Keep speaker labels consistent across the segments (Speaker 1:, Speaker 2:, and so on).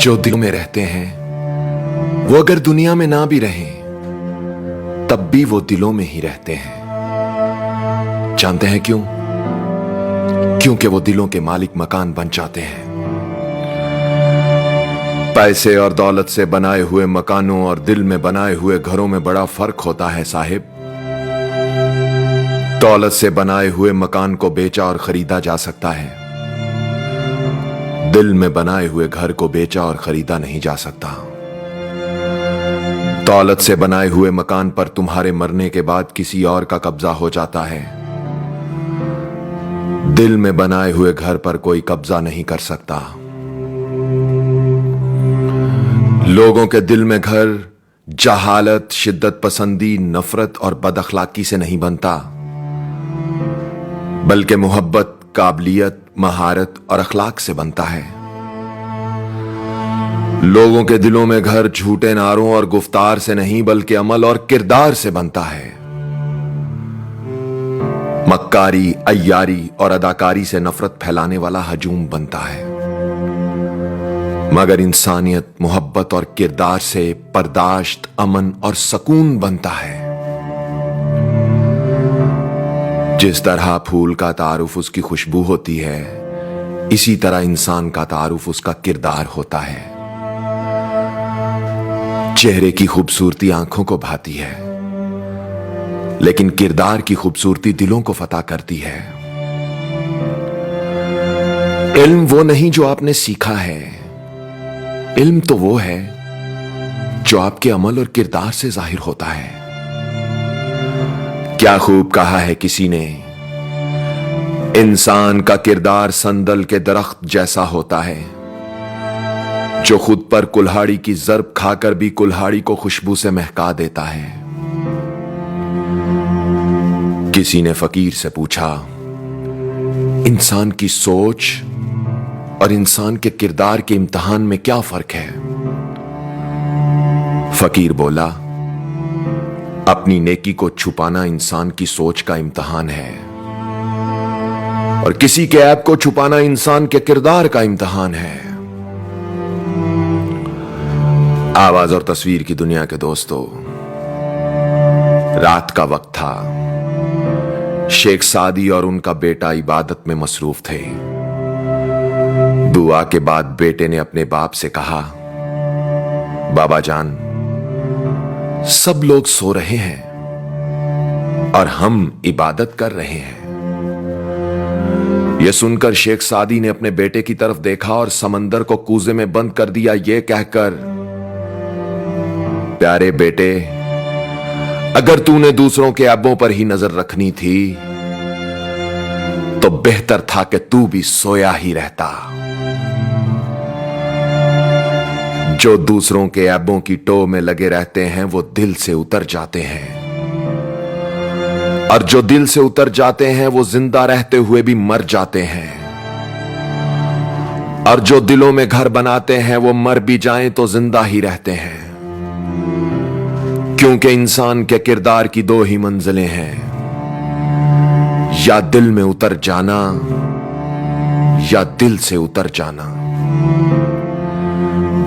Speaker 1: जो दिलों में रहते हैं वो अगर दुनिया में ना भी रहें तब भी वो दिलों में ही रहते हैं। जानते हैं क्यों? क्योंकि वो दिलों के मालिक मकान बन जाते हैं। पैसे और दौलत से बनाए हुए मकानों और दिल में बनाए हुए घरों में बड़ा फर्क होता है साहिब। दौलत से बनाए हुए मकान को बेचा और खरीदा जा सकता है, दिल में बनाए हुए घर को बेचा और खरीदा नहीं जा सकता। दौलत से बनाए हुए मकान पर तुम्हारे मरने के बाद किसी और का कब्जा हो जाता है, दिल में बनाए हुए घर पर कोई कब्जा नहीं कर सकता। लोगों के दिल में घर जहालत, शिद्दत पसंदी, नफरत और बदअखलाकी से नहीं बनता, बल्कि मोहब्बत, काबिलियत, महारत और अखलाक से बनता है। लोगों के दिलों में घर झूठे नारों और गुफ्तार से नहीं बल्कि अमल और किरदार से बनता है। मक्कारी, अय्यारी और अदाकारी से नफरत फैलाने वाला हजूम बनता है, मगर इंसानियत, मोहब्बत और किरदार से बर्दाश्त, अमन और सुकून बनता है। जिस तरह फूल का तारुफ उसकी खुशबू होती है, इसी तरह इंसान का तारुफ उसका किरदार होता है। चेहरे की खूबसूरती आंखों को भाती है, लेकिन किरदार की खूबसूरती दिलों को फतह करती है। इल्म वो नहीं जो आपने सीखा है, इल्म तो वो है जो आपके अमल और किरदार से जाहिर होता है। क्या खूब कहा है किसी ने, इंसान का किरदार संदल के दरख्त जैसा होता है जो खुद पर कुल्हाड़ी की जर्ब खाकर भी कुल्हाड़ी को खुशबू से महका देता है। किसी ने फकीर से पूछा, इंसान की सोच और इंसान के किरदार के इम्तिहान में क्या फर्क है? फकीर बोला, अपनी नेकी को छुपाना इंसान की सोच का इम्तिहान है और किसी के ऐब को छुपाना इंसान के किरदार का इम्तिहान है। आवाज और तस्वीर की दुनिया के दोस्तों, रात का वक्त था। शेख सादी और उनका बेटा इबादत में मसरूफ थे। दुआ के बाद बेटे ने अपने बाप से कहा, बाबा जान, सब लोग सो रहे हैं और हम इबादत कर रहे हैं। यह सुनकर शेख सादी ने अपने बेटे की तरफ देखा और समंदर को कूजे में बंद कर दिया, यह कहकर, प्यारे बेटे, अगर तूने दूसरों के ऐबों पर ही नजर रखनी थी तो बेहतर था कि तू भी सोया ही रहता। जो दूसरों के ऐबों की टो में लगे रहते हैं वो दिल से उतर जाते हैं, और जो दिल से उतर जाते हैं वो जिंदा रहते हुए भी मर जाते हैं, और जो दिलों में घर बनाते हैं वो मर भी जाएं तो जिंदा ही रहते हैं। क्योंकि इंसान के किरदार की दो ही मंजिलें हैं, या दिल में उतर जाना या दिल से उतर जाना।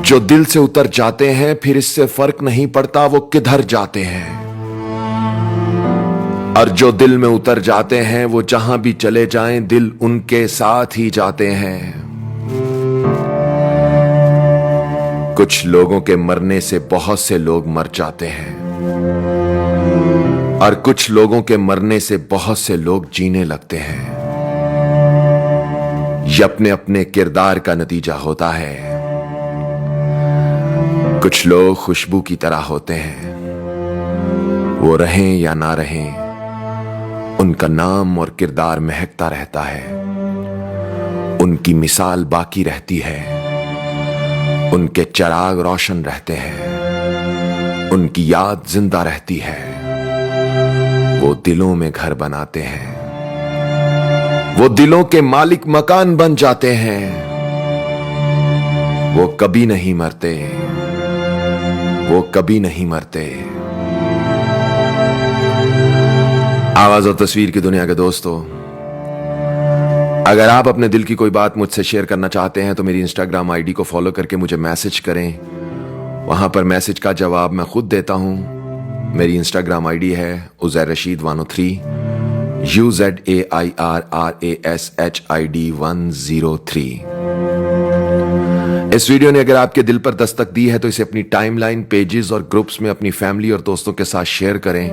Speaker 1: जो दिल से उतर जाते हैं फिर इससे फर्क नहीं पड़ता वो किधर जाते हैं, और जो दिल में उतर जाते हैं वो जहां भी चले जाएं दिल उनके साथ ही जाते हैं। कुछ लोगों के मरने से बहुत से लोग मर जाते हैं और कुछ लोगों के मरने से बहुत से लोग जीने लगते हैं। यह अपने अपने किरदार का नतीजा होता है। कुछ लोग खुशबू की तरह होते हैं, वो रहें या ना रहें उनका नाम और किरदार महकता रहता है, उनकी मिसाल बाकी रहती है, उनके चिराग रोशन रहते हैं, उनकी याद जिंदा रहती है। वो दिलों में घर बनाते हैं, वो दिलों के मालिक मकान बन जाते हैं। वो कभी नहीं मरते, वो कभी नहीं मरते। आवाज और तस्वीर की दुनिया के दोस्तों, अगर आप अपने दिल की कोई बात मुझसे शेयर करना चाहते हैं तो मेरी इंस्टाग्राम आईडी को फॉलो करके मुझे मैसेज करें। वहां पर मैसेज का जवाब मैं खुद देता हूं। मेरी इंस्टाग्राम आईडी है उज़ैर रशीद 103 UZAIRRASHID 103। इस वीडियो ने अगर आपके दिल पर दस्तक दी है तो इसे अपनी टाइमलाइन, पेजेस और ग्रुप्स में अपनी फैमिली और दोस्तों के साथ शेयर करें।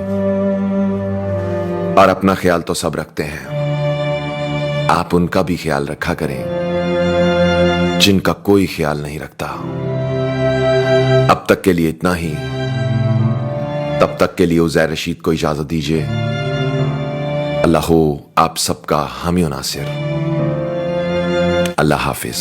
Speaker 1: और अपना ख्याल तो सब रखते हैं, आप उनका भी ख्याल रखा करें जिनका कोई ख्याल नहीं रखता। अब तक के लिए इतना ही। तब तक के लिए उज़ैर रशीद को इजाजत दीजिए। अल्लाह हो आप सबका हामी नासिर। अल्लाह हाफिज।